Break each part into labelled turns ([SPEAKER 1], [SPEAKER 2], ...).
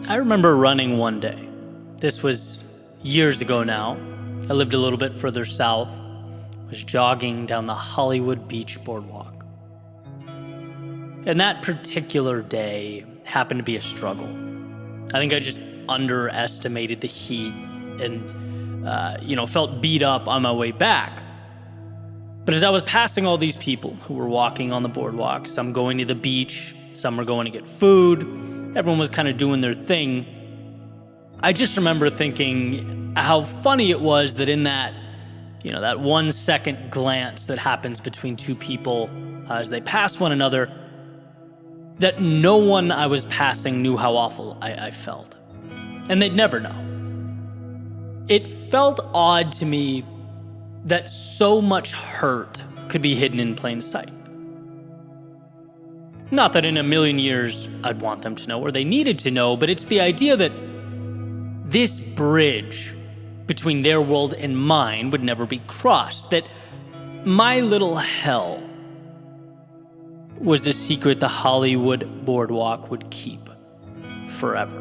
[SPEAKER 1] I remember running one day. This was years ago now. I lived a little bit further south, was jogging down the Hollywood Beach boardwalk. And that particular day happened to be a struggle. I think I just underestimated the heat and, felt beat up on my way back. But as I was passing all these people who were walking on the boardwalk, some going to the beach, some were going to get food, everyone was kind of doing their thing. I just remember thinking how funny it was that in that 1 second glance that happens between two people as they pass one another, that no one I was passing knew how awful I felt. And they'd never know. It felt odd to me that so much hurt could be hidden in plain sight. Not that in a million years I'd want them to know or they needed to know, but it's the idea that this bridge between their world and mine would never be crossed, that my little hell was a secret the Hollywood boardwalk would keep forever.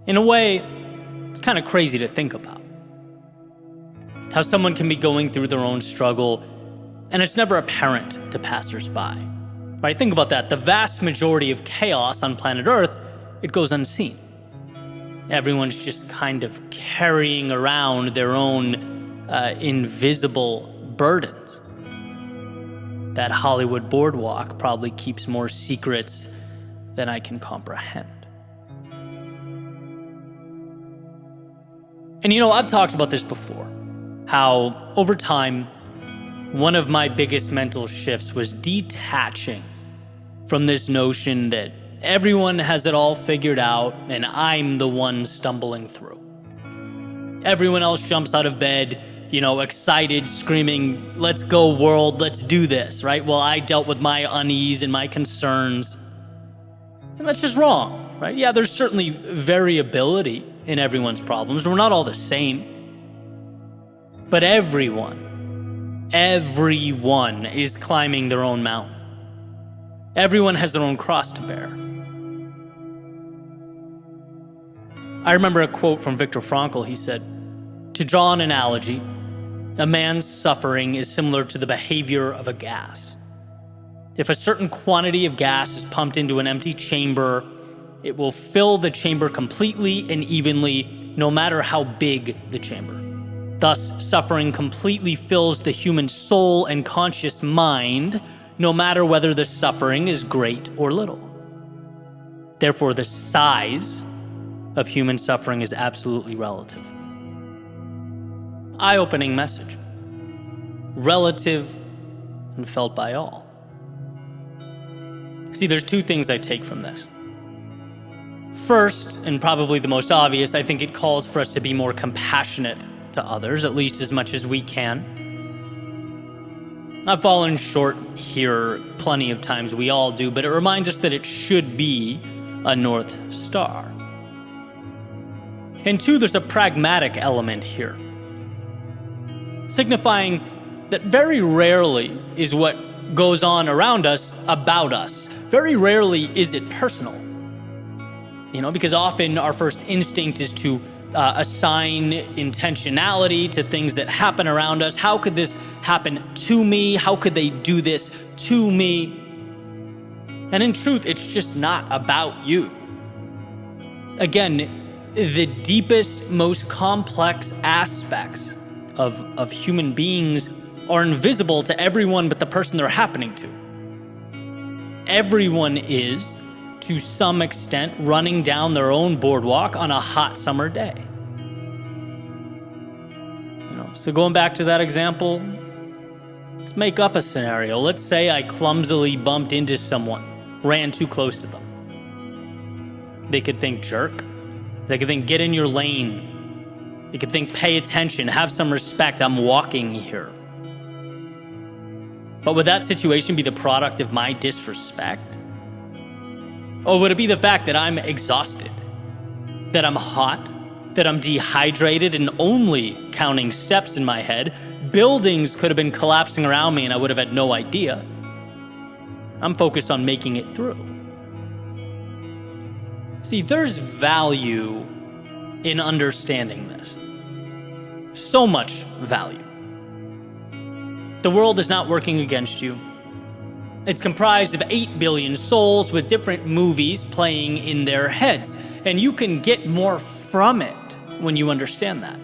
[SPEAKER 1] In a way, it's kind of crazy to think about. How someone can be going through their own struggle, and it's never apparent to passersby. Right? Think about that. The vast majority of chaos on planet Earth, it goes unseen. Everyone's just kind of carrying around their own invisible burdens. That Hollywood boardwalk probably keeps more secrets than I can comprehend. And I've talked about this before, how over time, one of my biggest mental shifts was detaching from this notion that everyone has it all figured out and I'm the one stumbling through. Everyone else jumps out of bed, excited, screaming, "Let's go world, let's do this," right? Well, I dealt with my unease and my concerns. And that's just wrong, right? Yeah, there's certainly variability in everyone's problems. We're not all the same. But everyone is climbing their own mountain. Everyone has their own cross to bear. I remember a quote from Viktor Frankl. He said, "To draw an analogy, a man's suffering is similar to the behavior of a gas. If a certain quantity of gas is pumped into an empty chamber, it will fill the chamber completely and evenly, no matter how big the chamber. Thus, suffering completely fills the human soul and conscious mind, no matter whether the suffering is great or little. Therefore, the size of human suffering is absolutely relative." Eye-opening message. Relative and felt by all. See, there's two things I take from this. First, and probably the most obvious, I think it calls for us to be more compassionate to others, at least as much as we can. I've fallen short here plenty of times, we all do, but it reminds us that it should be a North Star. And two, there's a pragmatic element here, signifying that very rarely is what goes on around us about us. Very rarely is it personal. Because often our first instinct is to assign intentionality to things that happen around us. How could this happen to me? How could they do this to me? And in truth, it's just not about you. Again, the deepest, most complex aspects of human beings are invisible to everyone but the person they're happening to. Everyone is, to some extent, running down their own boardwalk on a hot summer day. So going back to that example, let's make up a scenario. Let's say I clumsily bumped into someone, ran too close to them. They could think jerk. They could think get in your lane. They could think pay attention, have some respect, I'm walking here. But would that situation be the product of my disrespect? Or would it be the fact that I'm exhausted, that I'm hot, that I'm dehydrated and only counting steps in my head? Buildings could have been collapsing around me and I would have had no idea. I'm focused on making it through. See, there's value in understanding this. So much value. The world is not working against you. It's comprised of 8 billion souls with different movies playing in their heads, and you can get more from it when you understand that.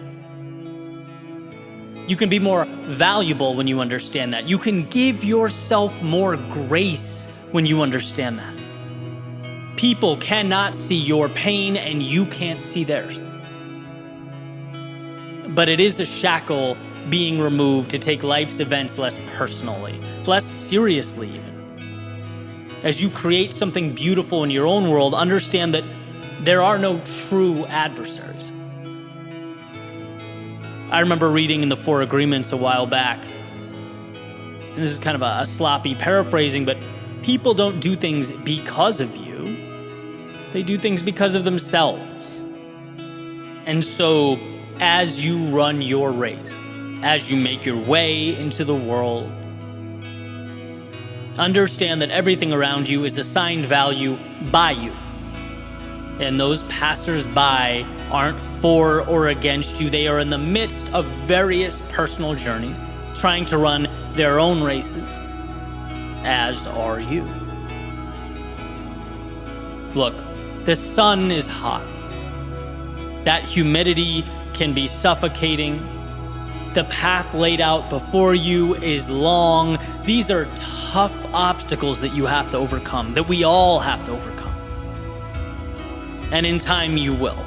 [SPEAKER 1] You can be more valuable when you understand that. You can give yourself more grace when you understand that. People cannot see your pain and you can't see theirs. But it is a shackle being removed to take life's events less personally, less seriously even. As you create something beautiful in your own world, understand that there are no true adversaries. I remember reading in the Four Agreements a while back, and this is kind of a sloppy paraphrasing, but people don't do things because of you. They do things because of themselves. And so, as you run your race, as you make your way into the world, understand that everything around you is assigned value by you. And those passers-by aren't for or against you. They are in the midst of various personal journeys, trying to run their own races, as are you. Look, the sun is hot. That humidity can be suffocating. The path laid out before you is long. These are tough obstacles that you have to overcome, that we all have to overcome. And in time you will.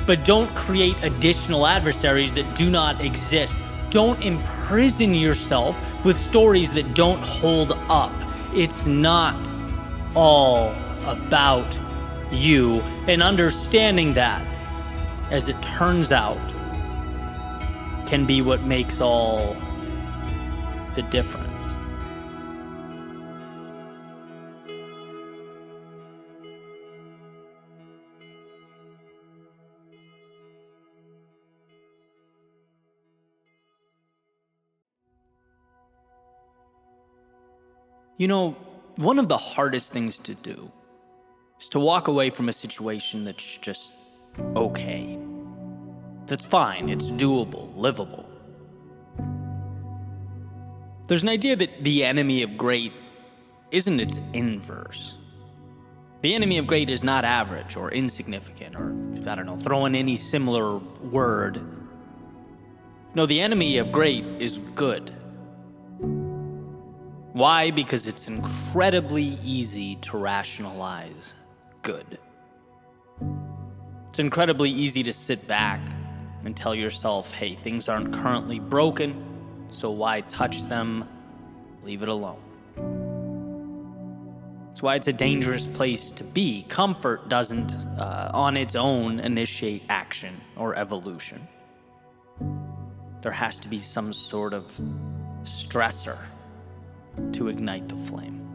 [SPEAKER 1] But don't create additional adversaries that do not exist. Don't imprison yourself with stories that don't hold up. It's not all about you. And understanding that, as it turns out, can be what makes all the difference. You know, one of the hardest things to do is to walk away from a situation that's just okay. That's fine, it's doable, livable. There's an idea that the enemy of great isn't its inverse. The enemy of great is not average or insignificant or, throw in any similar word. No, the enemy of great is good. Why? Because it's incredibly easy to rationalize good. It's incredibly easy to sit back and tell yourself, hey, things aren't currently broken, so why touch them? Leave it alone. That's why it's a dangerous place to be. Comfort doesn't, on its own, initiate action or evolution. There has to be some sort of stressor to ignite the flame.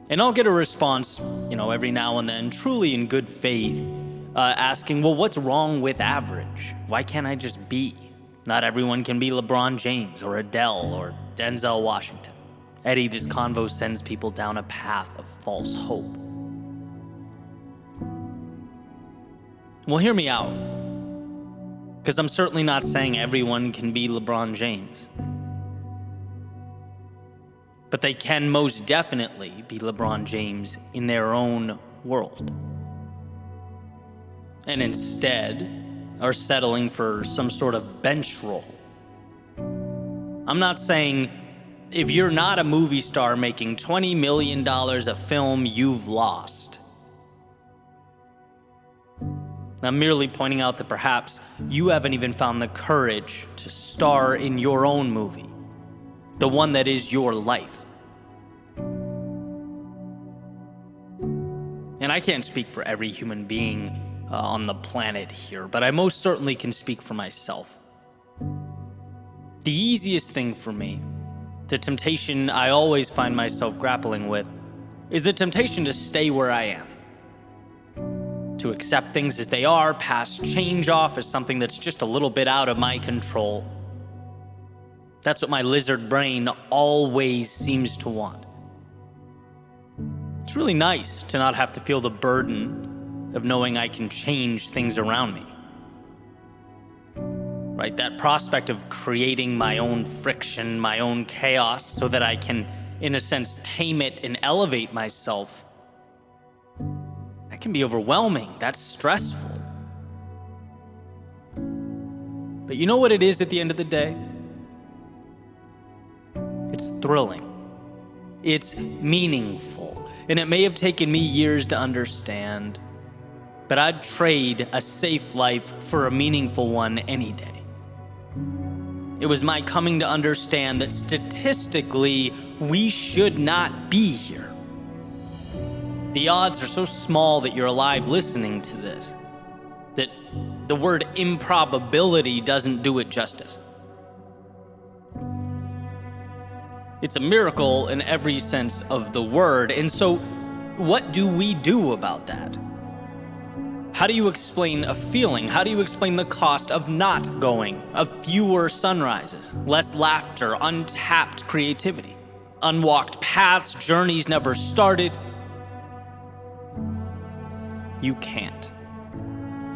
[SPEAKER 1] And I'll get a response, every now and then, truly in good faith, asking, well, what's wrong with average? Why can't I just be? Not everyone can be LeBron James or Adele or Denzel Washington. Eddie, this convo sends people down a path of false hope. Well, hear me out, because I'm certainly not saying everyone can be LeBron James. But they can most definitely be LeBron James in their own world. And instead are settling for some sort of bench role. I'm not saying if you're not a movie star making $20 million a film, you've lost. I'm merely pointing out that perhaps you haven't even found the courage to star in your own movie, the one that is your life. And I can't speak for every human being on the planet here, but I most certainly can speak for myself. The easiest thing for me, the temptation I always find myself grappling with, is the temptation to stay where I am. To accept things as they are, pass change off as something that's just a little bit out of my control. That's what my lizard brain always seems to want. It's really nice to not have to feel the burden of knowing I can change things around me. Right? That prospect of creating my own friction, my own chaos, so that I can, in a sense, tame it and elevate myself. That can be overwhelming. That's stressful. But you know what it is at the end of the day? It's thrilling. It's meaningful. And it may have taken me years to understand, but I'd trade a safe life for a meaningful one any day. It was my coming to understand that statistically, we should not be here. The odds are so small that you're alive listening to this, that the word improbability doesn't do it justice. It's a miracle in every sense of the word. And so, what do we do about that? How do you explain a feeling? How do you explain the cost of not going? Of fewer sunrises, less laughter, untapped creativity, unwalked paths, journeys never started? You can't.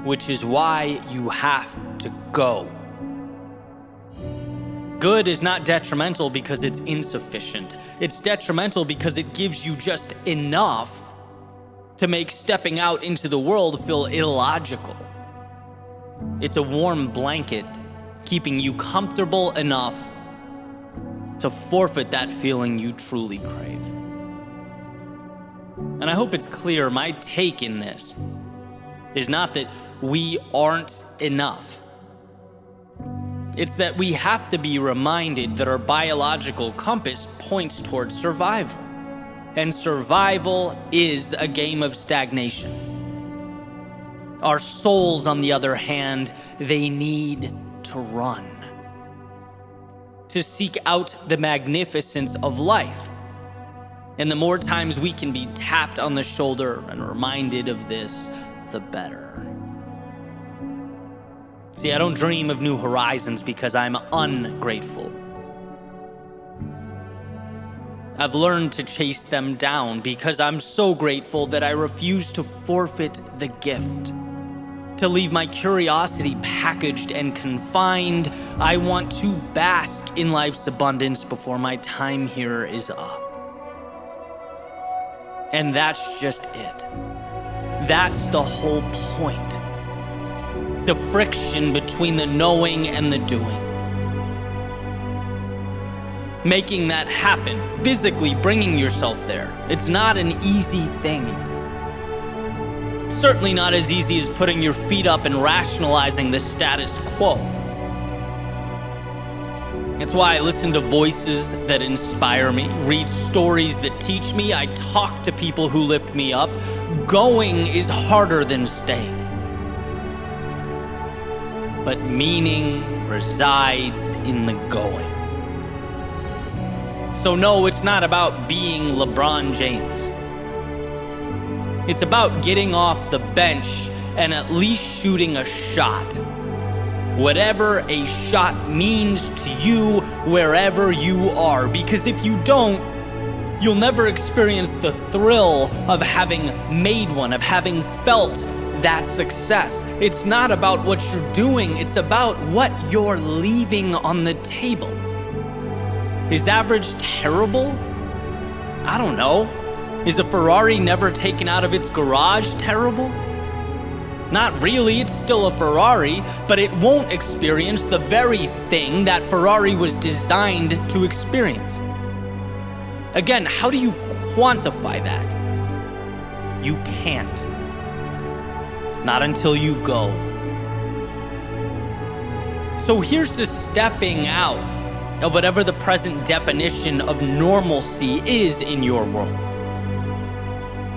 [SPEAKER 1] Which is why you have to go. Good is not detrimental because it's insufficient. It's detrimental because it gives you just enough to make stepping out into the world feel illogical. It's a warm blanket keeping you comfortable enough to forfeit that feeling you truly crave. And I hope it's clear, my take in this is not that we aren't enough. It's that we have to be reminded that our biological compass points towards survival. And survival is a game of stagnation. Our souls, on the other hand, they need to run, to seek out the magnificence of life. And the more times we can be tapped on the shoulder and reminded of this, the better. See, I don't dream of new horizons because I'm ungrateful. I've learned to chase them down because I'm so grateful that I refuse to forfeit the gift. To leave my curiosity packaged and confined, I want to bask in life's abundance before my time here is up. And that's just it. That's the whole point. The friction between the knowing and the doing. Making that happen, physically bringing yourself there. It's not an easy thing. Certainly not as easy as putting your feet up and rationalizing the status quo. It's why I listen to voices that inspire me, read stories that teach me, I talk to people who lift me up. Going is harder than staying. But meaning resides in the going. So no, it's not about being LeBron James. It's about getting off the bench and at least shooting a shot. Whatever a shot means to you, wherever you are. Because if you don't, you'll never experience the thrill of having made one, of having felt that success. It's not about what you're doing, it's about what you're leaving on the table. Is average terrible? I don't know. Is a Ferrari never taken out of its garage terrible? Not really, it's still a Ferrari, but it won't experience the very thing that Ferrari was designed to experience. Again, how do you quantify that? You can't. Not until you go. So here's the stepping out of whatever the present definition of normalcy is in your world.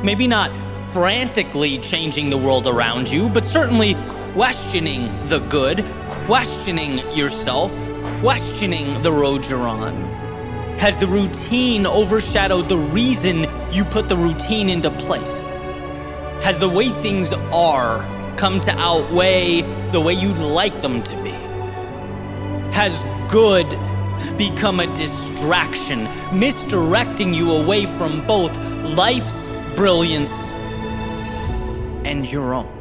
[SPEAKER 1] Maybe not frantically changing the world around you, but certainly questioning the good, questioning yourself, questioning the road you're on. Has the routine overshadowed the reason you put the routine into place? Has the way things are come to outweigh the way you'd like them to be? Has good become a distraction, misdirecting you away from both life's brilliance and your own.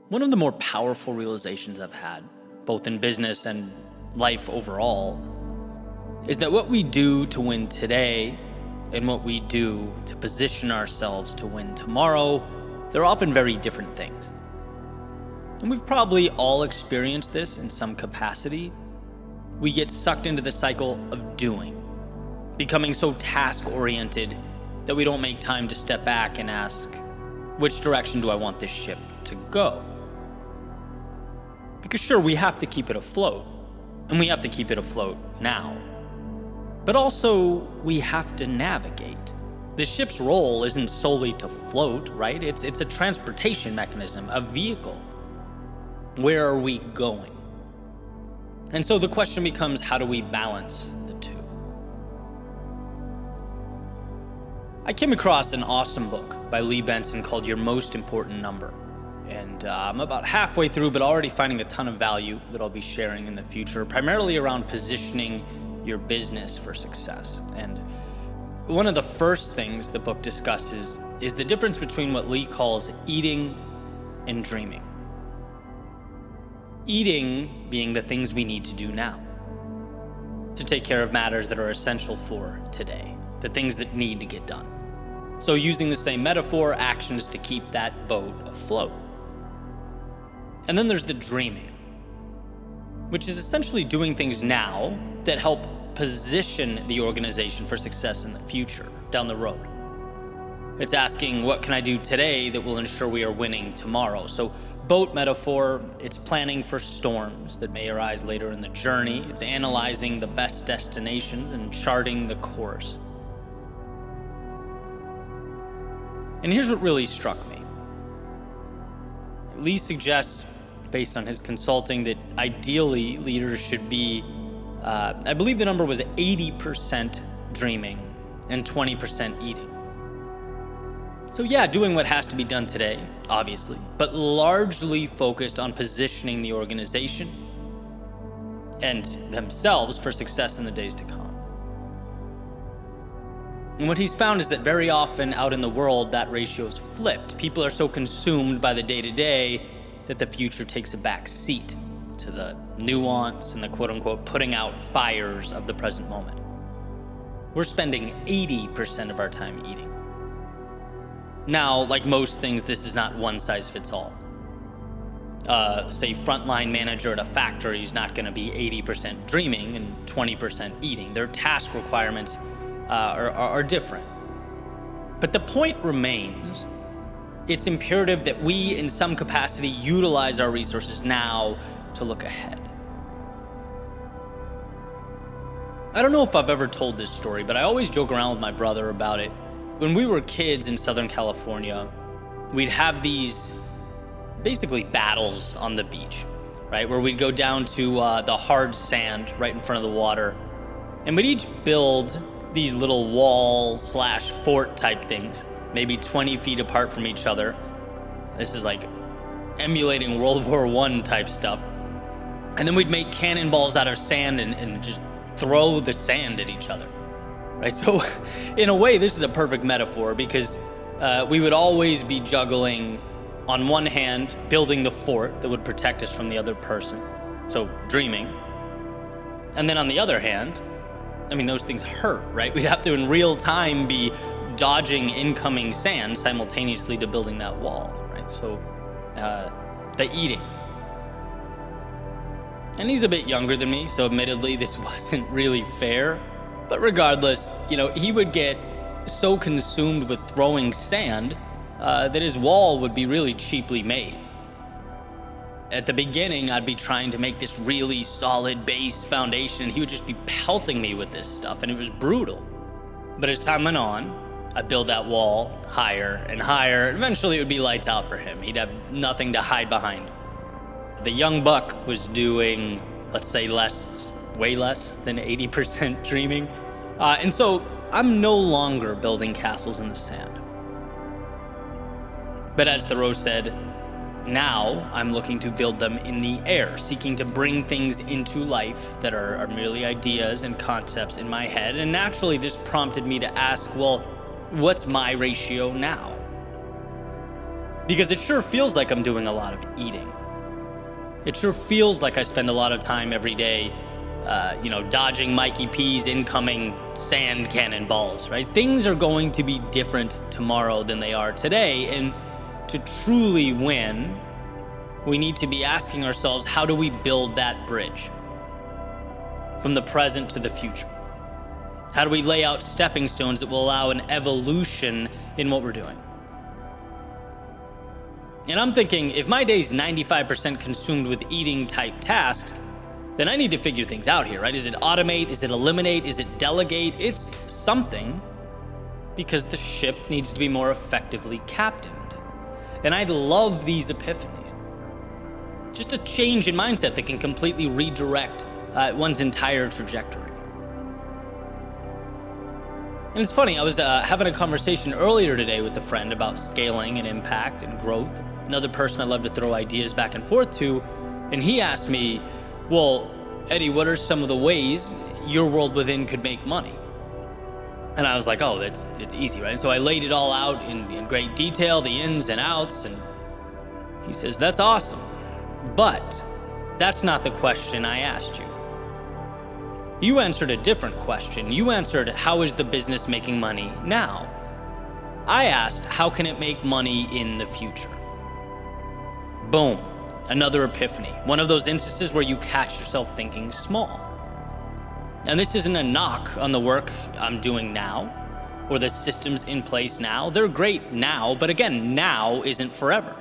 [SPEAKER 1] One of the more powerful realizations I've had, both in business and life overall, is that what we do to win today and what we do to position ourselves to win tomorrow, they're often very different things. And we've probably all experienced this in some capacity. We get sucked into the cycle of doing, becoming so task-oriented that we don't make time to step back and ask, which direction do I want this ship to go? Because sure, we have to keep it afloat, and we have to keep it afloat now. But also, we have to navigate. The ship's role isn't solely to float, right? It's a transportation mechanism, a vehicle. Where are we going? And so the question becomes, how do we balance the two? I came across an awesome book by Lee Benson called Your Most Important Number. And I'm about halfway through, but already finding a ton of value that I'll be sharing in the future, primarily around positioning your business for success. And one of the first things the book discusses is the difference between what Lee calls eating and dreaming. Eating being the things we need to do now, to take care of matters that are essential for today, the things that need to get done. So using the same metaphor, actions to keep that boat afloat. And then there's the dreaming, which is essentially doing things now that help position the organization for success in the future, down the road. It's asking, what can I do today that will ensure we are winning tomorrow? So boat metaphor, it's planning for storms that may arise later in the journey. It's analyzing the best destinations and charting the course. And here's what really struck me. Lee suggests, based on his consulting, that ideally leaders should be, I believe the number was 80% dreaming and 20% eating. So yeah, doing what has to be done today, obviously, but largely focused on positioning the organization and themselves for success in the days to come. And what he's found is that very often out in the world, that ratio is flipped. People are so consumed by the day-to-day that the future takes a back seat to the nuance and the quote-unquote putting out fires of the present moment. We're spending 80% of our time eating. Now, like most things, this is not one size fits all. Say frontline manager at a factory is not going to be 80% dreaming and 20% eating. Their task requirements are different. But the point remains, it's imperative that we, in some capacity, utilize our resources now to look ahead. I don't know if I've ever told this story, but I always joke around with my brother about it. When we were kids in Southern California, we'd have these basically battles on the beach, right? Where we'd go down to the hard sand right in front of the water, and we'd each build these little wall/fort type things, maybe 20 feet apart from each other. This is like emulating World War I type stuff. And then we'd make cannonballs out of sand and just throw the sand at each other, right? So in a way, this is a perfect metaphor because we would always be juggling, on one hand, building the fort that would protect us from the other person, so dreaming. And then on the other hand, I mean, those things hurt, right? We'd have to, in real time, be dodging incoming sand simultaneously to building that wall, right? So the eating. And he's a bit younger than me, so admittedly, this wasn't really fair. But regardless, he would get so consumed with throwing sand that his wall would be really cheaply made. At the beginning, I'd be trying to make this really solid base foundation, and he would just be pelting me with this stuff, and it was brutal. But as time went on, I'd build that wall higher and higher, and eventually it would be lights out for him. He'd have nothing to hide behind. The young buck was doing, let's say, way less than 80% dreaming. And so I'm no longer building castles in the sand. But as Thoreau said, now I'm looking to build them in the air, seeking to bring things into life that are merely ideas and concepts in my head. And naturally, this prompted me to ask, well, what's my ratio now? Because it sure feels like I'm doing a lot of eating. It sure feels like I spend a lot of time every day, dodging Mikey P's incoming sand cannonballs, right? Things are going to be different tomorrow than they are today. And to truly win, we need to be asking ourselves, how do we build that bridge from the present to the future? How do we lay out stepping stones that will allow an evolution in what we're doing? And I'm thinking, if my day's 95% consumed with eating type tasks, then I need to figure things out here, right? Is it automate? Is it eliminate? Is it delegate? It's something, because the ship needs to be more effectively captained. And I love these epiphanies. Just a change in mindset that can completely redirect one's entire trajectory. And it's funny, I was having a conversation earlier today with a friend about scaling and impact and growth. Another person I love to throw ideas back and forth to. And he asked me, well, Eddie, what are some of the ways your world within could make money? And I was like, oh, it's easy, right? So I laid it all out in great detail, the ins and outs, and he says, that's awesome, but that's not the question I asked you. You answered a different question. You answered, how is the business making money now? I asked, how can it make money in the future? Boom, another epiphany. One of those instances where you catch yourself thinking small. And this isn't a knock on the work I'm doing now or the systems in place now. They're great now, but again, now isn't forever.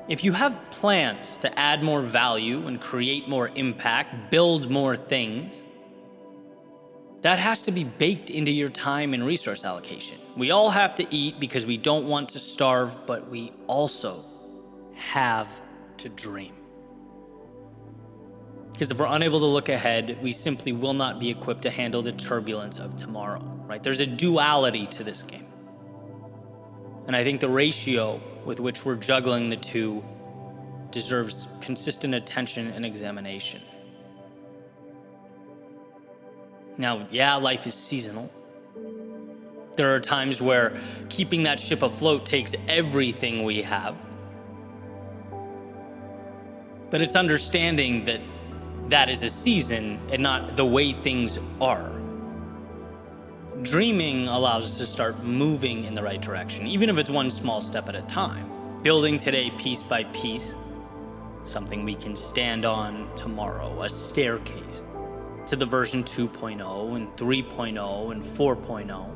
[SPEAKER 1] If you have plans to add more value and create more impact, build more things, that has to be baked into your time and resource allocation. We all have to eat because we don't want to starve, but we also have to dream. Because if we're unable to look ahead, we simply will not be equipped to handle the turbulence of tomorrow, right? There's a duality to this game. And I think the ratio with which we're juggling the two deserves consistent attention and examination. Now, yeah, life is seasonal. There are times where keeping that ship afloat takes everything we have. But it's understanding that that is a season and not the way things are. Dreaming allows us to start moving in the right direction, even if it's one small step at a time. Building today piece by piece, something we can stand on tomorrow, a staircase to the version 2.0 and 3.0 and 4.0.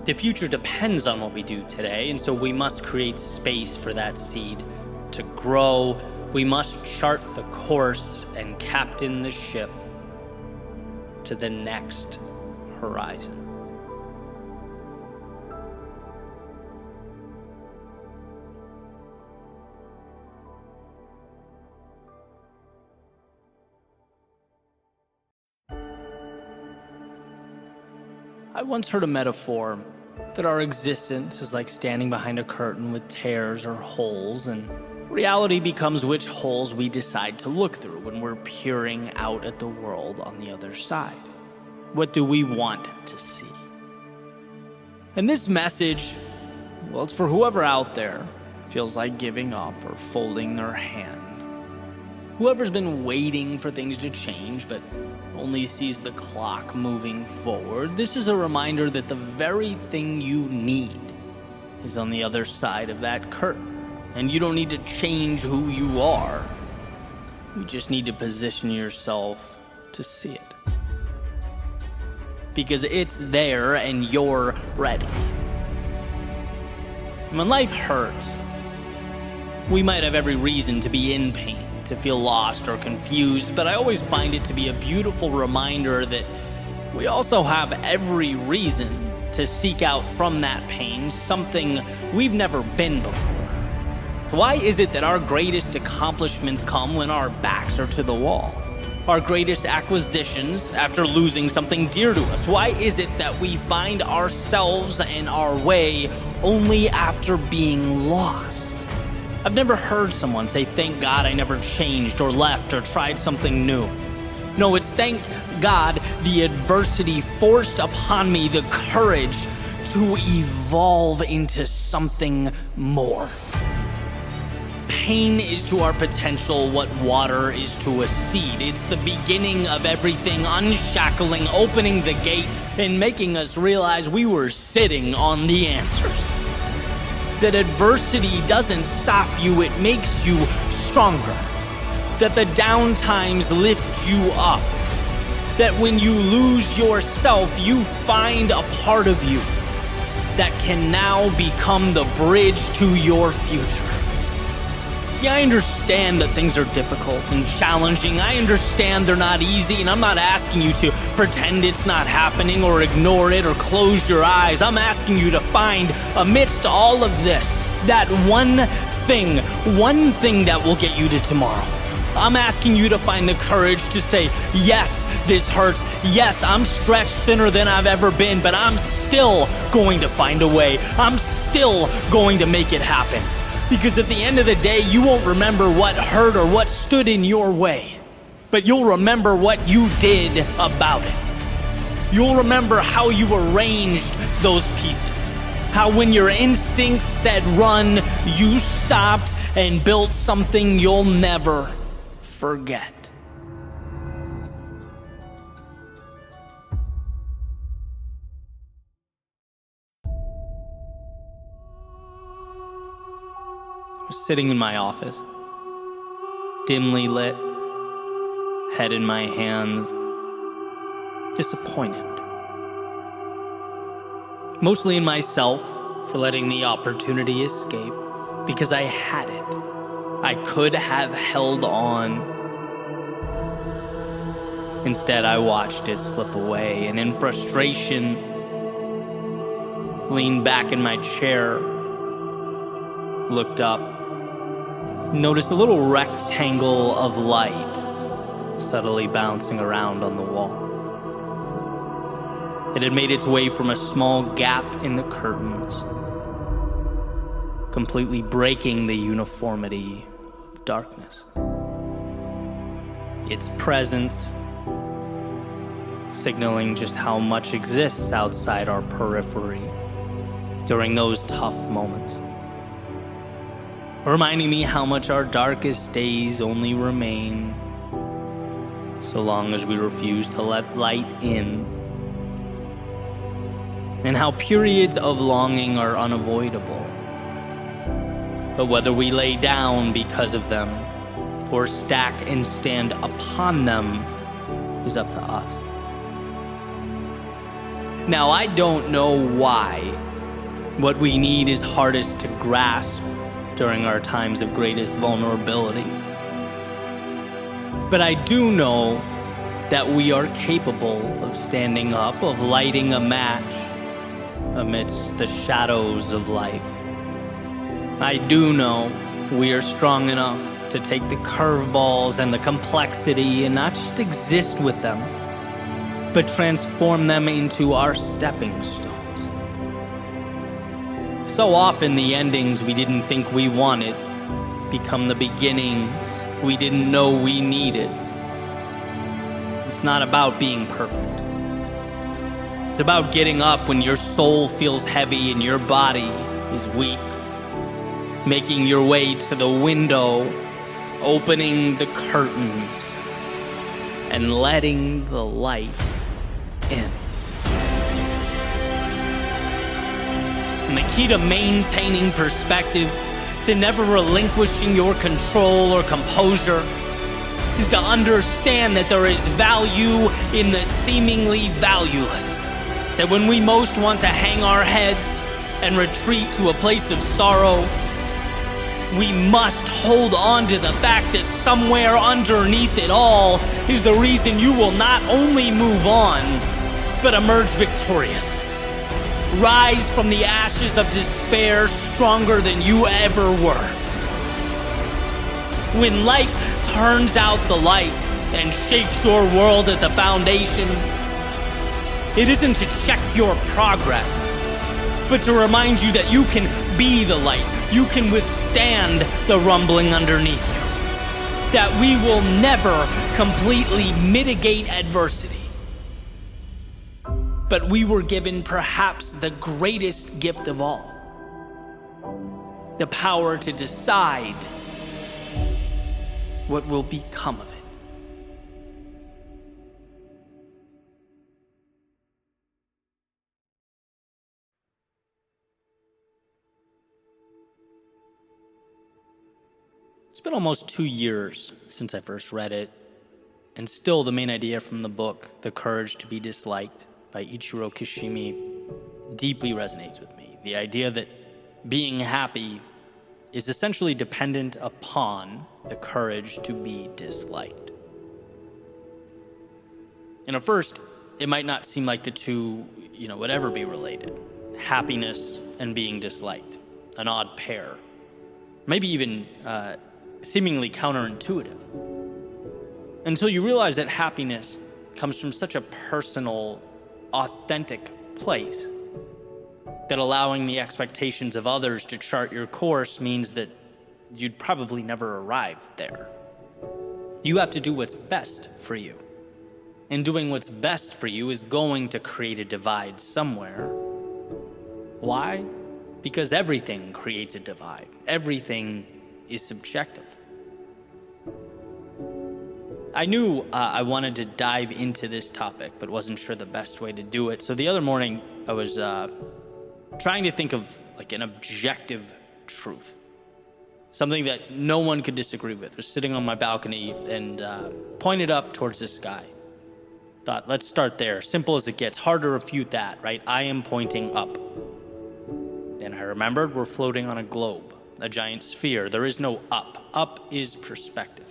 [SPEAKER 1] The future depends on what we do today, and so we must create space for that seed to grow. We must chart the course and captain the ship to the next horizon. I once heard a metaphor that our existence is like standing behind a curtain with tears or holes, and reality becomes which holes we decide to look through when we're peering out at the world on the other side. What do we want to see? And this message, well, it's for whoever out there feels like giving up or folding their hand. Whoever's been waiting for things to change but only sees the clock moving forward, this is a reminder that the very thing you need is on the other side of that curtain. And you don't need to change who you are. You just need to position yourself to see it. Because it's there and you're ready. And when life hurts, we might have every reason to be in pain, to feel lost or confused, but I always find it to be a beautiful reminder that we also have every reason to seek out from that pain something we've never been before. Why is it that our greatest accomplishments come when our backs are to the wall? Our greatest acquisitions after losing something dear to us? Why is it that we find ourselves and our way only after being lost? I've never heard someone say, "Thank God I never changed or left or tried something new." No, it's thank God the adversity forced upon me the courage to evolve into something more. Pain is to our potential what water is to a seed. It's the beginning of everything, unshackling, opening the gate, and making us realize we were sitting on the answers. That adversity doesn't stop you, it makes you stronger. That the down times lift you up. That when you lose yourself, you find a part of you that can now become the bridge to your future. See, I understand that things are difficult and challenging. I understand they're not easy, and I'm not asking you to pretend it's not happening or ignore it or close your eyes. I'm asking you to find, amidst all of this, that one thing that will get you to tomorrow. I'm asking you to find the courage to say, yes, this hurts. Yes, I'm stretched thinner than I've ever been, but I'm still going to find a way. I'm still going to make it happen. Because at the end of the day, you won't remember what hurt or what stood in your way, but you'll remember what you did about it. You'll remember how you arranged those pieces. How when your instincts said run, you stopped and built something you'll never forget. Sitting in my office, dimly lit, head in my hands, disappointed. Mostly in myself for letting the opportunity escape, because I had it. I could have held on. Instead, I watched it slip away, and in frustration, leaned back in my chair, looked up, noticed a little rectangle of light subtly bouncing around on the wall. It had made its way from a small gap in the curtains, completely breaking the uniformity of darkness. Its presence signaling just how much exists outside our periphery during those tough moments. Reminding me how much our darkest days only remain so long as we refuse to let light in, and how periods of longing are unavoidable. But whether we lay down because of them or stack and stand upon them is up to us. Now, I don't know why what we need is hardest to grasp during our times of greatest vulnerability. But I do know that we are capable of standing up, of lighting a match amidst the shadows of life. I do know we are strong enough to take the curveballs and the complexity and not just exist with them, but transform them into our stepping stones. So often the endings we didn't think we wanted become the beginnings we didn't know we needed. It's not about being perfect. It's about getting up when your soul feels heavy and your body is weak. Making your way to the window, opening the curtains, and letting the light in. And the key to maintaining perspective, to never relinquishing your control or composure, is to understand that there is value in the seemingly valueless. That when we most want to hang our heads and retreat to a place of sorrow, we must hold on to the fact that somewhere underneath it all is the reason you will not only move on, but emerge victorious. Rise from the ashes of despair stronger than you ever were. When life turns out the light and shakes your world at the foundation, it isn't to check your progress, but to remind you that you can be the light. You can withstand the rumbling underneath you. That we will never completely mitigate adversity. But we were given perhaps the greatest gift of all. The power to decide what will become of it. It's been almost 2 years since I first read it, and still the main idea from the book, The Courage to Be Disliked by Ichiro Kishimi, deeply resonates with me. The idea that being happy is essentially dependent upon the courage to be disliked. And at first, it might not seem like the two, would ever be related. Happiness and being disliked, an odd pair. Maybe even seemingly counterintuitive. Until you realize that happiness comes from such a personal, authentic place that allowing the expectations of others to chart your course means that you'd probably never arrive there. You have to do what's best for you. And doing what's best for you is going to create a divide somewhere. Why? Because everything creates a divide. Everything is subjective. I knew I wanted to dive into this topic, but wasn't sure the best way to do it. So the other morning, I was trying to think of an objective truth. Something that no one could disagree with. I was sitting on my balcony and pointed up towards the sky. Thought, let's start there. Simple as it gets. Hard to refute that, right? I am pointing up. Then I remembered we're floating on a globe, a giant sphere. There is no up. Up is perspective.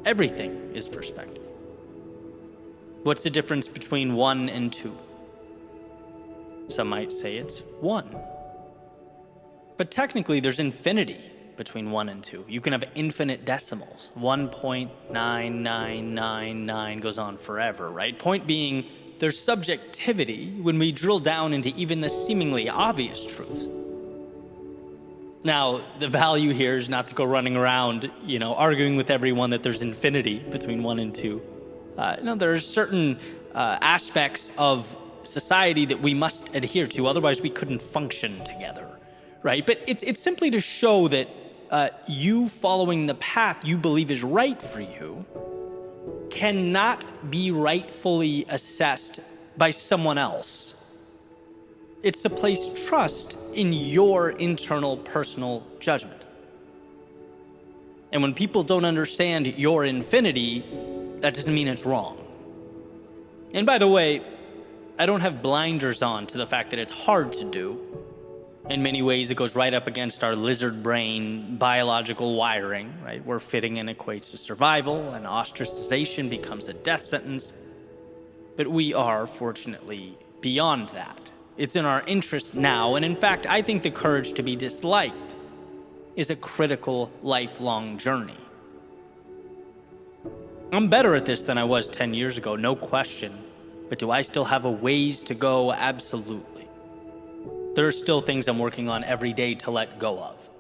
[SPEAKER 1] Everything is perspective. What's the difference between 1 and 2? Some might say it's 1. But technically, there's infinity between 1 and 2. You can have infinite decimals. 1.9999 goes on forever, right? Point being, there's subjectivity when we drill down into even the seemingly obvious truths. Now, the value here is not to go running around, arguing with everyone that there's infinity between 1 and 2. No, there are certain aspects of society that we must adhere to, otherwise we couldn't function together, right? But it's simply to show that you following the path you believe is right for you cannot be rightfully assessed by someone else. It's to place trust in your internal personal judgment. And when people don't understand your infinity, that doesn't mean it's wrong. And by the way, I don't have blinders on to the fact that it's hard to do. In many ways, it goes right up against our lizard brain biological wiring, right? Where fitting in equates to survival and ostracization becomes a death sentence. But we are, fortunately, beyond that. It's in our interest now, and in fact, I think the courage to be disliked is a critical lifelong journey. I'm better at this than I was 10 years ago, no question. But do I still have a ways to go? Absolutely. There are still things I'm working on every day to let go of.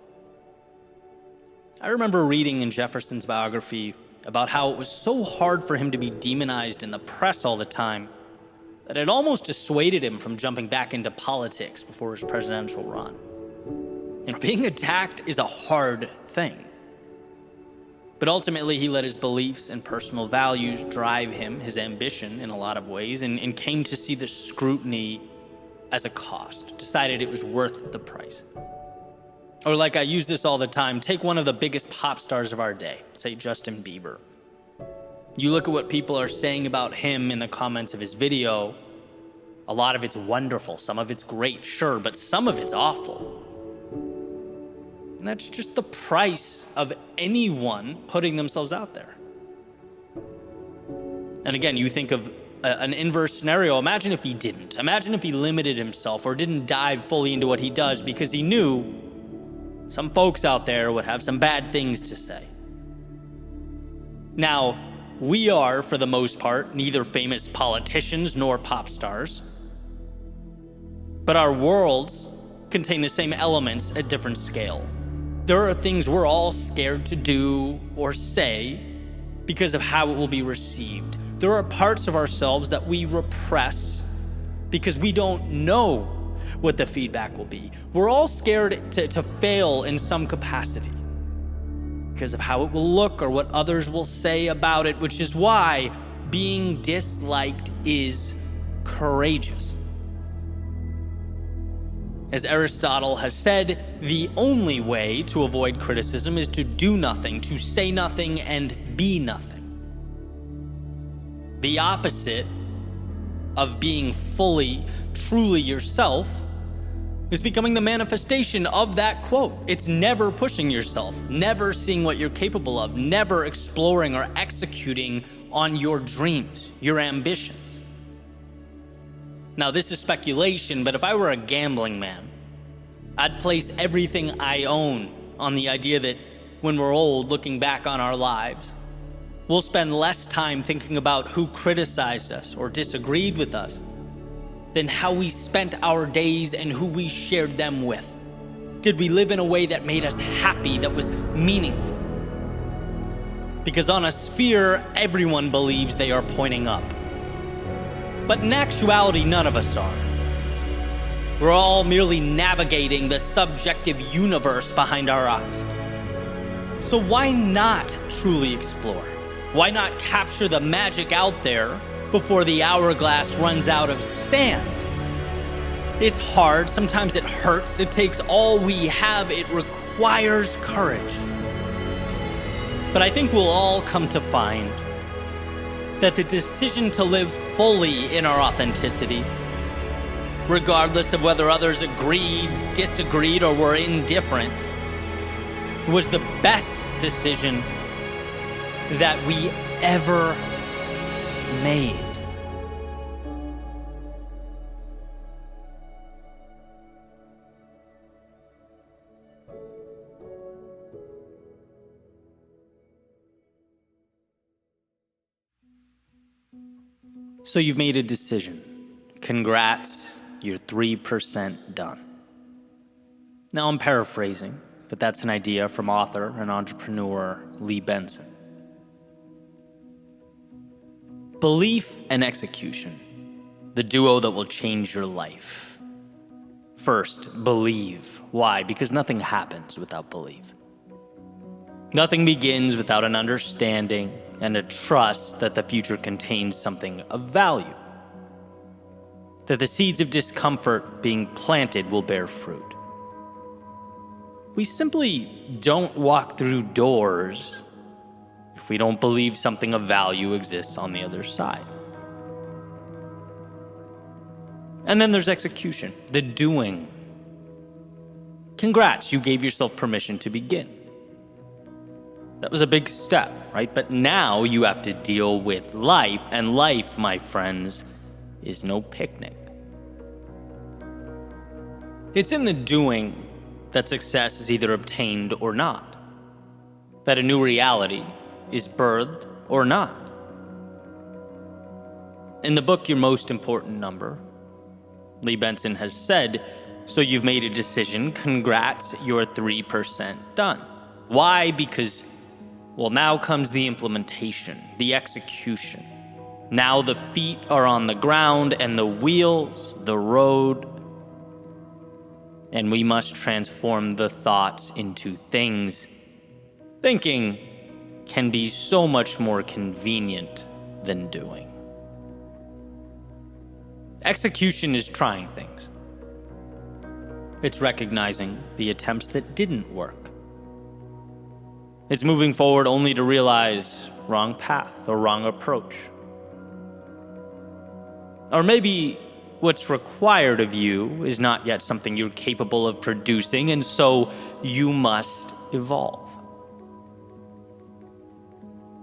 [SPEAKER 1] I remember reading in Jefferson's biography about how it was so hard for him to be demonized in the press all the time that it almost dissuaded him from jumping back into politics before his presidential run. Being attacked is a hard thing. But ultimately, he let his beliefs and personal values drive him, his ambition in a lot of ways, and came to see the scrutiny as a cost, decided it was worth the price. Or like I use this all the time, take one of the biggest pop stars of our day, say Justin Bieber. You look at what people are saying about him in the comments of his video, a lot of it's wonderful, some of it's great, sure, but some of it's awful. And that's just the price of anyone putting themselves out there. And again, you think of an inverse scenario. Imagine if he didn't. Imagine if he limited himself or didn't dive fully into what he does because he knew some folks out there would have some bad things to say. Now, we are, for the most part, neither famous politicians nor pop stars, but our worlds contain the same elements at different scale. There are things we're all scared to do or say because of how it will be received. There are parts of ourselves that we repress because we don't know what the feedback will be. We're all scared to fail in some capacity because of how it will look or what others will say about it, which is why being disliked is courageous. As Aristotle has said, the only way to avoid criticism is to do nothing, to say nothing, and be nothing. The opposite of being fully, truly yourself is becoming the manifestation of that quote. It's never pushing yourself, never seeing what you're capable of, never exploring or executing on your dreams, your ambitions. Now, this is speculation, but if I were a gambling man, I'd place everything I own on the idea that when we're old, looking back on our lives, we'll spend less time thinking about who criticized us or disagreed with us than how we spent our days and who we shared them with. Did we live in a way that made us happy, that was meaningful? Because on a sphere, everyone believes they are pointing up. But in actuality, none of us are. We're all merely navigating the subjective universe behind our eyes. So why not truly explore? Why not capture the magic out there before the hourglass runs out of sand? It's hard, sometimes it hurts, it takes all we have, it requires courage. But I think we'll all come to find that the decision to live fully in our authenticity, regardless of whether others agreed, disagreed, or were indifferent, was the best decision that we ever made. So you've made a decision. Congrats, you're 3% done. Now I'm paraphrasing, but that's an idea from author and entrepreneur Lee Benson. Belief and execution, the duo that will change your life. First, believe. Why? Because nothing happens without belief. Nothing begins without an understanding and a trust that the future contains something of value. That the seeds of discomfort being planted will bear fruit. We simply don't walk through doors if we don't believe something of value exists on the other side. And then there's execution, the doing. Congrats, you gave yourself permission to begin. That was a big step, right? But now you have to deal with life, and life, my friends, is no picnic. It's in the doing that success is either obtained or not, that a new reality is birthed or not. In the book, Your Most Important Number, Lee Benson has said, so you've made a decision, congrats, you're 3% done. Why? Because, well, now comes the implementation, the execution. Now the feet are on the ground and the wheels, the road, and we must transform the thoughts into things. Thinking can be so much more convenient than doing. Execution is trying things. It's recognizing the attempts that didn't work. It's moving forward only to realize wrong path or wrong approach. Or maybe what's required of you is not yet something you're capable of producing, and so you must evolve.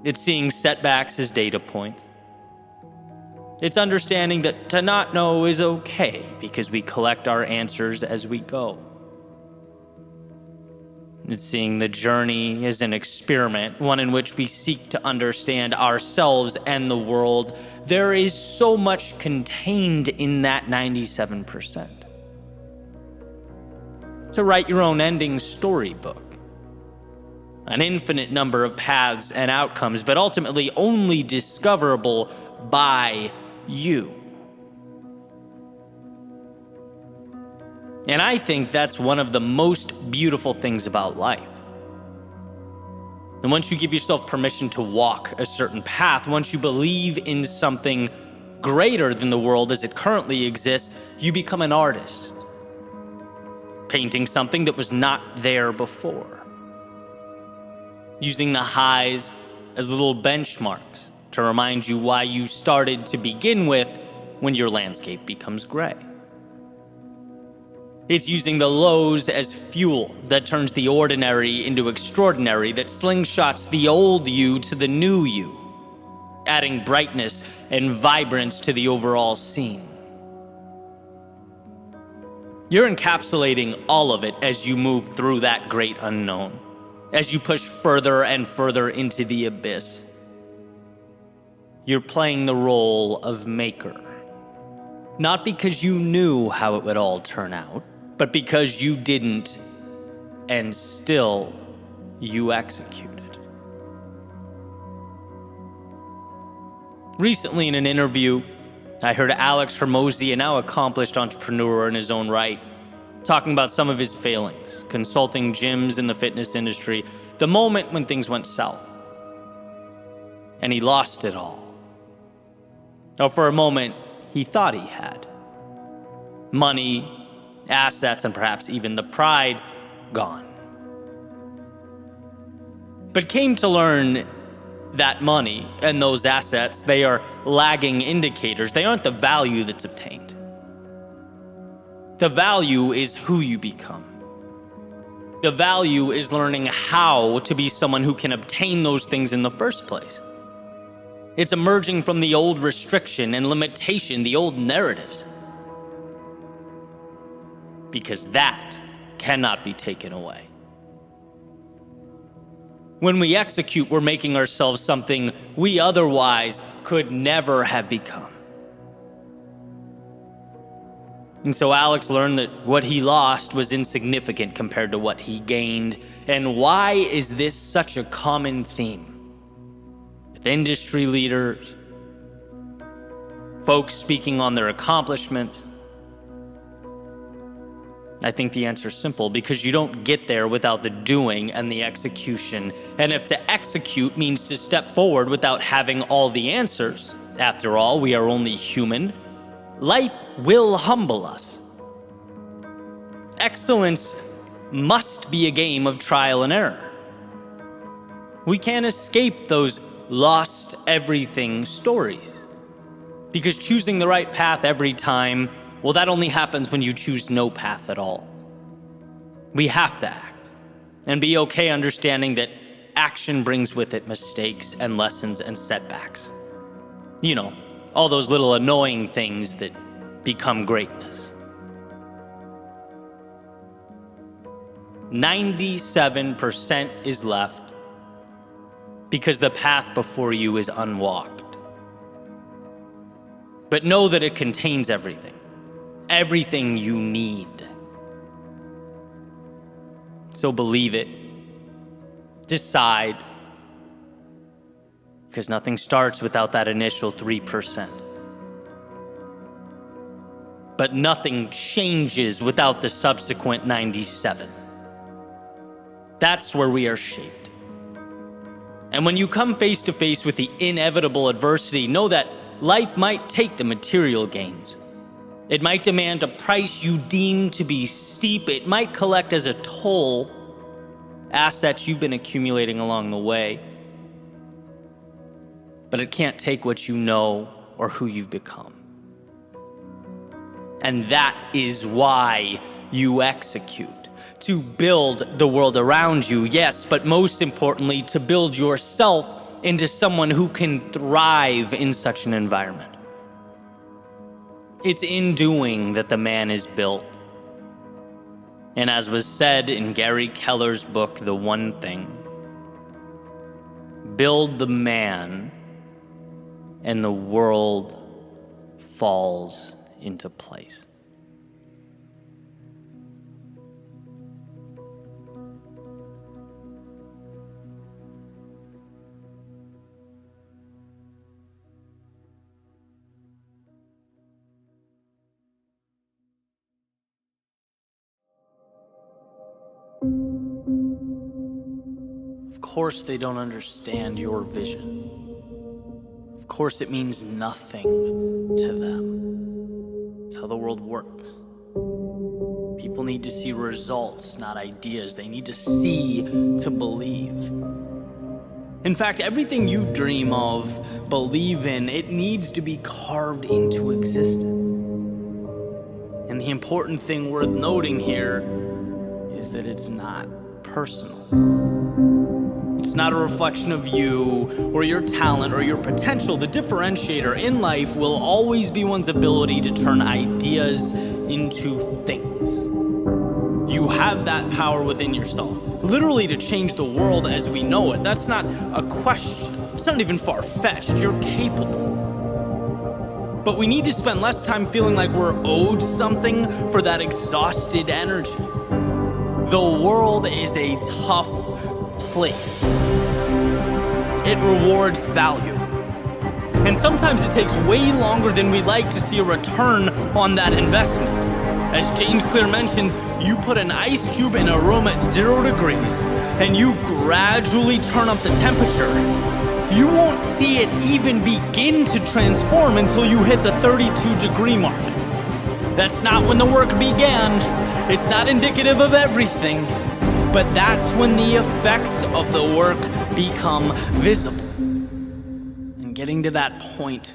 [SPEAKER 1] It's seeing setbacks as data points. It's understanding that to not know is okay because we collect our answers as we go. It's seeing the journey as an experiment, one in which we seek to understand ourselves and the world. There is so much contained in that 97%. To write your own ending storybook. An infinite number of paths and outcomes, but ultimately only discoverable by you. And I think that's one of the most beautiful things about life. And once you give yourself permission to walk a certain path, once you believe in something greater than the world as it currently exists, you become an artist, painting something that was not there before, using the highs as little benchmarks to remind you why you started to begin with when your landscape becomes gray. It's using the lows as fuel that turns the ordinary into extraordinary, that slingshots the old you to the new you, adding brightness and vibrance to the overall scene. You're encapsulating all of it as you move through that great unknown, as you push further and further into the abyss. You're playing the role of maker, not because you knew how it would all turn out, but because you didn't, and still you executed. Recently in an interview, I heard Alex Hormozi, a now accomplished entrepreneur in his own right, talking about some of his failings, consulting gyms in the fitness industry, the moment when things went south. And he lost it all. Now, for a moment, he thought he had. Money, assets, and perhaps even the pride gone. But came to learn that money and those assets, they are lagging indicators. They aren't the value that's obtained. The value is who you become. The value is learning how to be someone who can obtain those things in the first place. It's emerging from the old restriction and limitation, the old narratives. Because that cannot be taken away. When we execute, we're making ourselves something we otherwise could never have become. And so Alex learned that what he lost was insignificant compared to what he gained. And why is this such a common theme? With industry leaders, folks speaking on their accomplishments, I think the answer is simple, because you don't get there without the doing and the execution. And if to execute means to step forward without having all the answers, after all, we are only human, life will humble us. Excellence must be a game of trial and error. We can't escape those lost everything stories, because choosing the right path every time, well, that only happens when you choose no path at all. We have to act and be okay understanding that action brings with it mistakes and lessons and setbacks. You know, all those little annoying things that become greatness. 97% is left because the path before you is unwalked. But know that it contains everything. Everything you need. So believe it. Decide. Because nothing starts without that initial 3%. But nothing changes without the subsequent 97. That's where we are shaped. And when you come face to face with the inevitable adversity, know that life might take the material gains. It might demand a price you deem to be steep. It might collect as a toll assets you've been accumulating along the way. But it can't take what you know or who you've become. And that is why you execute. To build the world around you, yes, but most importantly, to build yourself into someone who can thrive in such an environment. It's in doing that the man is built. And as was said in Gary Keller's book, The One Thing, build the man and the world falls into place. Of course they don't understand your vision. Of course it means nothing to them. It's how the world works. People need to see results, not ideas. They need to see to believe. In fact, everything you dream of, believe in, it needs to be carved into existence. And the important thing worth noting here is that it's not personal. It's not a reflection of you or your talent or your potential. The differentiator in life will always be one's ability to turn ideas into things. You have that power within yourself, literally to change the world as we know it. That's not a question. It's not even far-fetched. You're capable. But we need to spend less time feeling like we're owed something for that exhausted energy. The world is a tough place. It rewards value. And sometimes it takes way longer than we'd like to see a return on that investment. As James Clear mentions, you put an ice cube in a room at 0 degrees and you gradually turn up the temperature. You won't see it even begin to transform until you hit the 32-degree mark. That's not when the work began. It's not indicative of everything. But that's when the effects of the work become visible. And getting to that point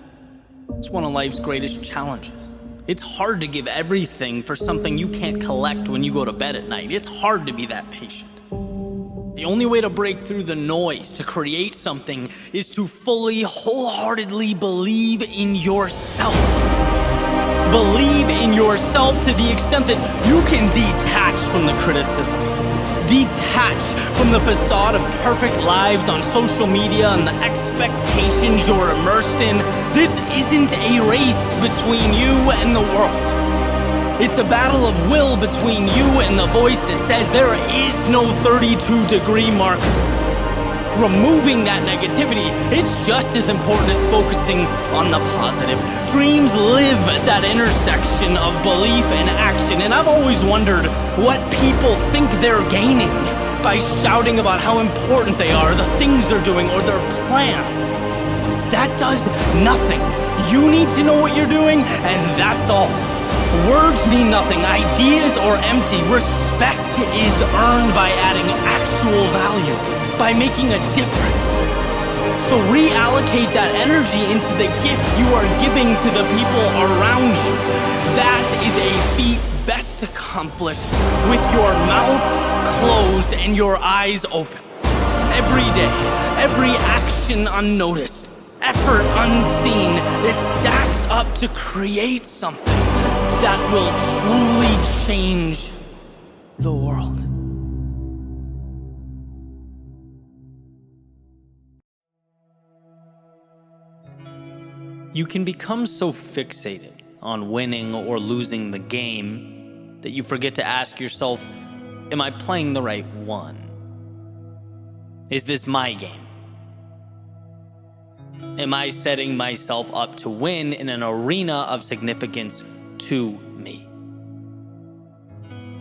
[SPEAKER 1] is one of life's greatest challenges. It's hard to give everything for something you can't collect when you go to bed at night. It's hard to be that patient. The only way to break through the noise, to create something, is to fully, wholeheartedly believe in yourself. Believe in yourself to the extent that you can detach from the criticism. Detach from the facade of perfect lives on social media and the expectations you're immersed in. This isn't a race between you and the world. It's a battle of will between you and the voice that says there is no 32-degree mark. Removing that negativity, it's just as important as focusing on the positive. Dreams live at that intersection of belief and action, and I've always wondered what people think they're gaining by shouting about how important they are, the things they're doing, or their plans. That does nothing. You need to know what you're doing, and that's all. Words mean nothing. Ideas are empty. Respect is earned by adding actual value, by making a difference. So reallocate that energy into the gift you are giving to the people around you. That is a feat best accomplished with your mouth closed and your eyes open. Every day, every action unnoticed, effort unseen, it stacks up to create something that will truly change the world. You can become so fixated on winning or losing the game that you forget to ask yourself, am I playing the right one? Is this my game? Am I setting myself up to win in an arena of significance to me?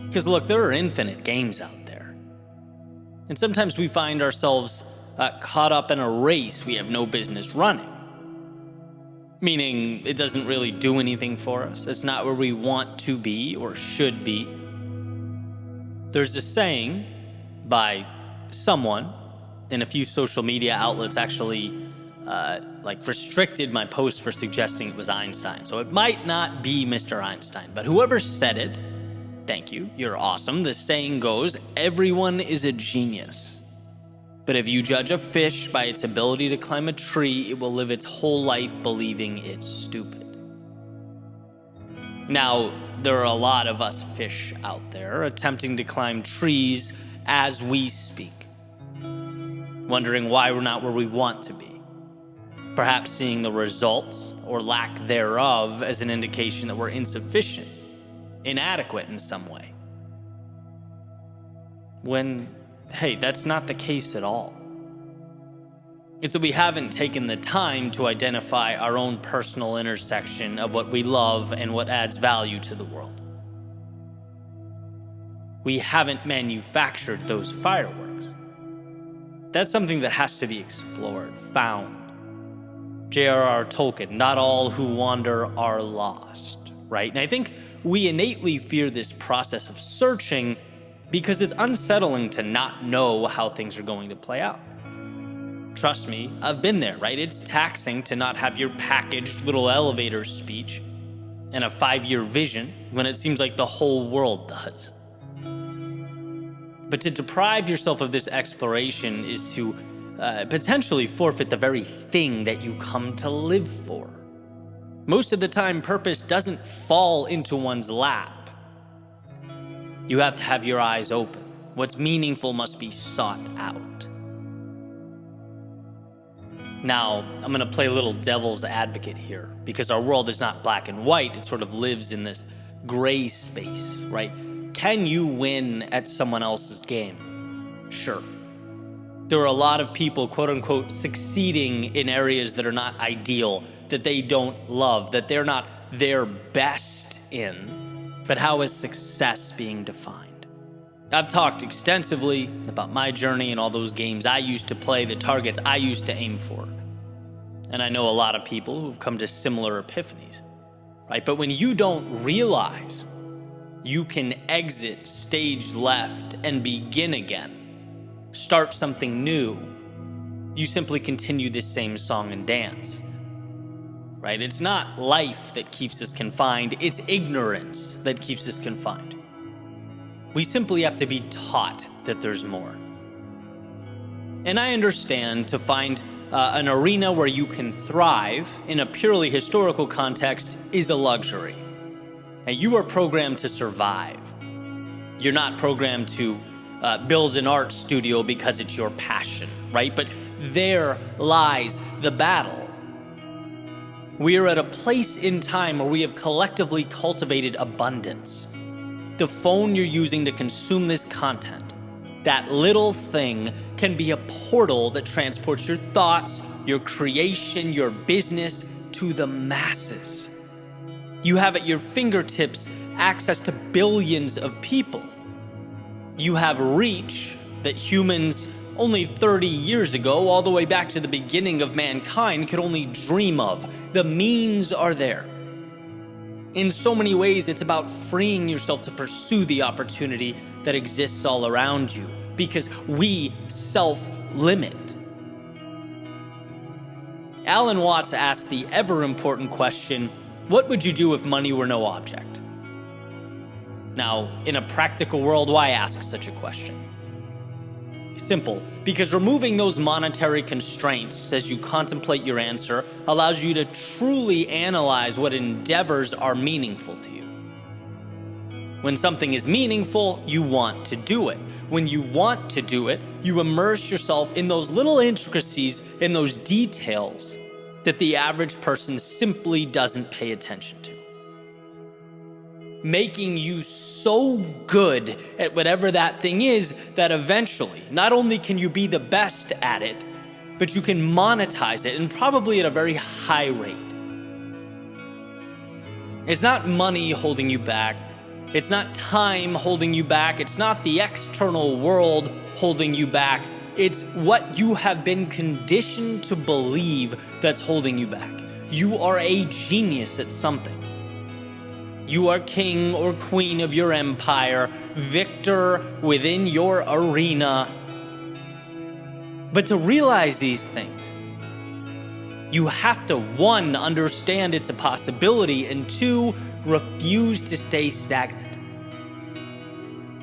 [SPEAKER 1] Because look, there are infinite games out there. And sometimes we find ourselves caught up in a race we have no business running. Meaning it doesn't really do anything for us. It's not where we want to be or should be. There's a saying by someone, and a few social media outlets actually restricted my post for suggesting it was Einstein. So it might not be Mr. Einstein, but whoever said it, thank you, you're awesome. The saying goes, everyone is a genius. But if you judge a fish by its ability to climb a tree, it will live its whole life believing it's stupid. Now, there are a lot of us fish out there attempting to climb trees as we speak, wondering why we're not where we want to be, perhaps seeing the results or lack thereof as an indication that we're insufficient, inadequate in some way. When, hey, that's not the case at all. It's that we haven't taken the time to identify our own personal intersection of what we love and what adds value to the world. We haven't manufactured those fireworks. That's something that has to be explored, found. J.R.R. Tolkien, not all who wander are lost, right? And I think we innately fear this process of searching because it's unsettling to not know how things are going to play out. Trust me, I've been there, right? It's taxing to not have your packaged little elevator speech and a 5-year vision when it seems like the whole world does. But to deprive yourself of this exploration is to potentially forfeit the very thing that you come to live for. Most of the time, purpose doesn't fall into one's lap. You have to have your eyes open. What's meaningful must be sought out. Now, I'm going to play a little devil's advocate here, because our world is not black and white. It sort of lives in this gray space, right? Can you win at someone else's game? Sure. There are a lot of people, quote unquote, succeeding in areas that are not ideal, that they don't love, that they're not their best in. But how is success being defined? I've talked extensively about my journey and all those games I used to play, the targets I used to aim for. And I know a lot of people who've come to similar epiphanies, right? But when you don't realize you can exit stage left and begin again, start something new, you simply continue this same song and dance. Right? It's not life that keeps us confined, it's ignorance that keeps us confined. We simply have to be taught that there's more. And I understand to find an arena where you can thrive in a purely historical context is a luxury. And you are programmed to survive. You're not programmed to build an art studio because it's your passion, right? But there lies the battle. We are at a place in time where we have collectively cultivated abundance. The phone you're using to consume this content, that little thing can be a portal that transports your thoughts, your creation, your business to the masses. You have at your fingertips access to billions of people. You have reach that humans only 30 years ago, all the way back to the beginning of mankind, could only dream of. The means are there. In so many ways, it's about freeing yourself to pursue the opportunity that exists all around you, because we self-limit. Alan Watts asked the ever-important question, what would you do if money were no object? Now, in a practical world, why ask such a question? Simple, because removing those monetary constraints as you contemplate your answer allows you to truly analyze what endeavors are meaningful to you. When something is meaningful, you want to do it. When you want to do it, you immerse yourself in those little intricacies, in those details that the average person simply doesn't pay attention to. Making you so good at whatever that thing is that eventually, not only can you be the best at it, but you can monetize it, and probably at a very high rate. It's not money holding you back. It's not time holding you back. It's not the external world holding you back. It's what you have been conditioned to believe that's holding you back. You are a genius at something. You are king or queen of your empire, victor within your arena. But to realize these things, you have to, 1, understand it's a possibility, and 2, refuse to stay stagnant.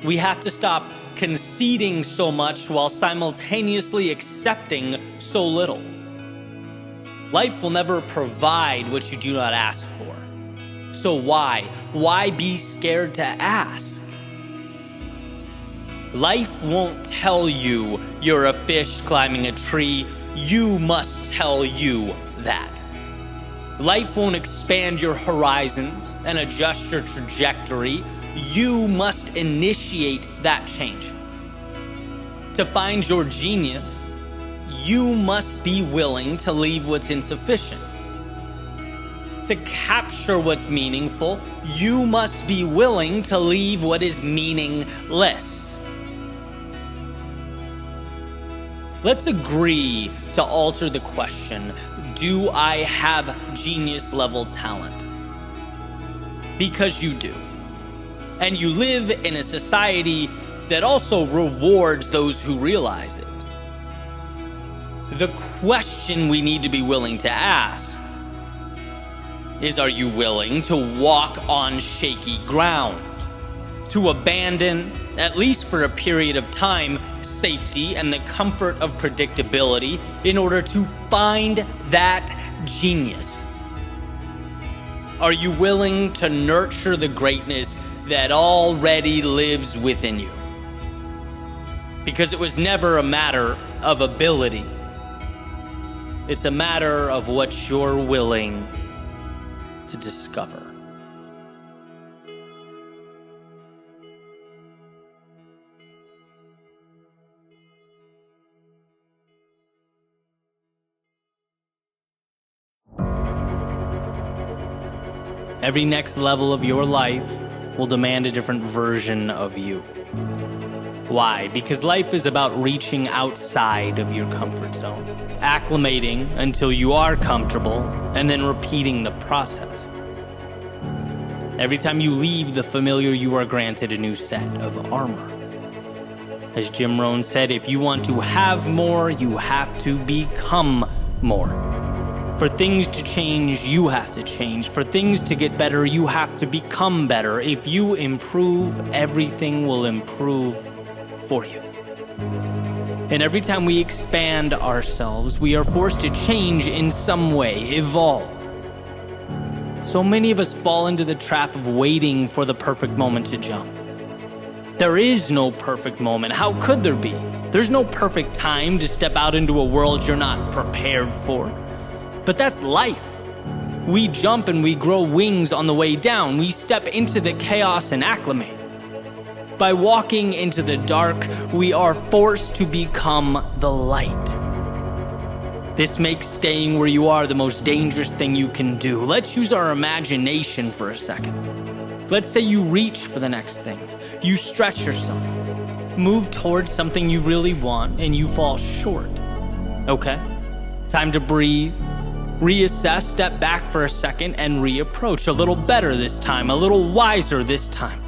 [SPEAKER 1] We have to stop conceding so much while simultaneously accepting so little. Life will never provide what you do not ask for. So why? Why be scared to ask? Life won't tell you you're a fish climbing a tree. You must tell you that. Life won't expand your horizons and adjust your trajectory. You must initiate that change. To find your genius, you must be willing to leave what's insufficient. To capture what's meaningful, you must be willing to leave what is meaningless. Let's agree to alter the question, do I have genius level talent? Because you do. And you live in a society that also rewards those who realize it. The question we need to be willing to ask is, are you willing to walk on shaky ground? To abandon, at least for a period of time, safety and the comfort of predictability in order to find that genius? Are you willing to nurture the greatness that already lives within you? Because it was never a matter of ability. It's a matter of what you're willing to discover. Every next level of your life will demand a different version of you. Why? Because life is about reaching outside of your comfort zone, acclimating until you are comfortable, and then repeating the process. Every time you leave the familiar, you are granted a new set of armor. As Jim Rohn said, if you want to have more, you have to become more. For things to change, you have to change. For things to get better, you have to become better. If you improve, everything will improve for you. And every time we expand ourselves, we are forced to change in some way, evolve. So many of us fall into the trap of waiting for the perfect moment to jump. There is no perfect moment. How could there be? There's no perfect time to step out into a world you're not prepared for. But that's life. We jump and we grow wings on the way down. We step into the chaos and acclimate. By walking into the dark, we are forced to become the light. This makes staying where you are the most dangerous thing you can do. Let's use our imagination for a second. Let's say you reach for the next thing. You stretch yourself. Move towards something you really want and you fall short. Okay, time to breathe. Reassess, step back for a second, and reapproach. A little better this time, a little wiser this time.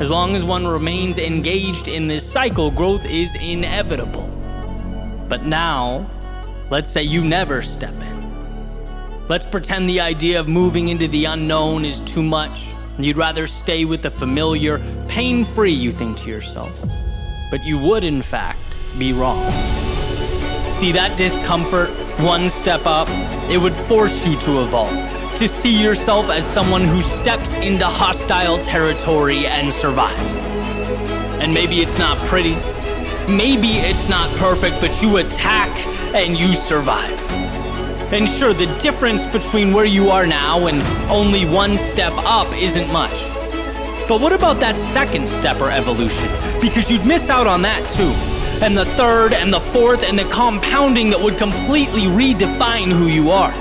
[SPEAKER 1] As long as one remains engaged in this cycle, growth is inevitable. But now, let's say you never step in. Let's pretend the idea of moving into the unknown is too much. You'd rather stay with the familiar, pain-free, you think to yourself. But you would, in fact, be wrong. See that discomfort, one step up, it would force you to evolve, to see yourself as someone who steps into hostile territory and survives. And maybe it's not pretty, maybe it's not perfect, but you attack and you survive. And sure, the difference between where you are now and only one step up isn't much. But what about that second step or evolution? Because you'd miss out on that too. And the third and the fourth and the compounding that would completely redefine who you are.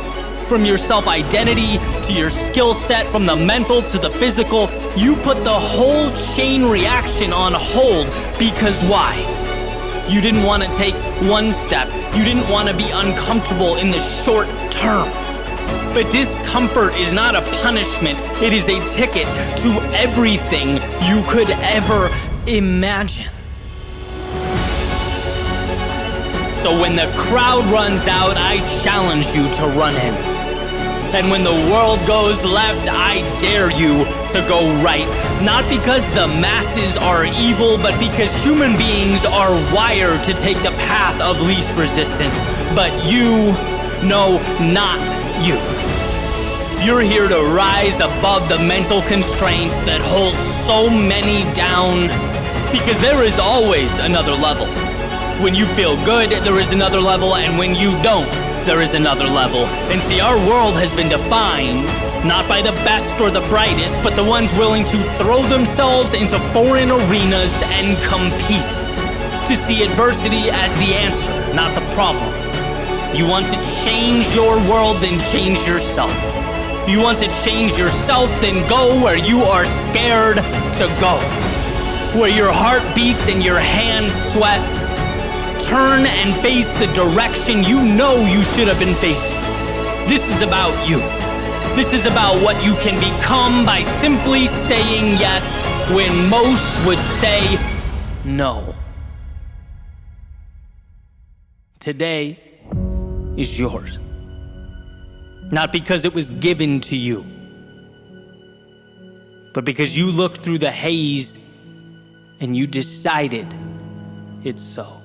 [SPEAKER 1] From your self-identity to your skill set, from the mental to the physical, you put the whole chain reaction on hold because why? You didn't want to take one step. You didn't want to be uncomfortable in the short term. But discomfort is not a punishment. It is a ticket to everything you could ever imagine. So when the crowd runs out, I challenge you to run in. And when the world goes left, I dare you to go right. Not because the masses are evil, but because human beings are wired to take the path of least resistance. But you, no, not you. You're here to rise above the mental constraints that hold so many down, because there is always another level. When you feel good, there is another level, and when you don't, there is another level. And see, our world has been defined not by the best or the brightest, but the ones willing to throw themselves into foreign arenas and compete, to see adversity as the answer, not the problem. You want to change your world, then change yourself. You want to change yourself, then go where you are scared to go, where your heart beats and your hands sweat. Turn and face the direction you know you should have been facing. This is about you. This is about what you can become by simply saying yes when most would say no. Today is yours. Not because it was given to you, but because you looked through the haze and you decided it's so.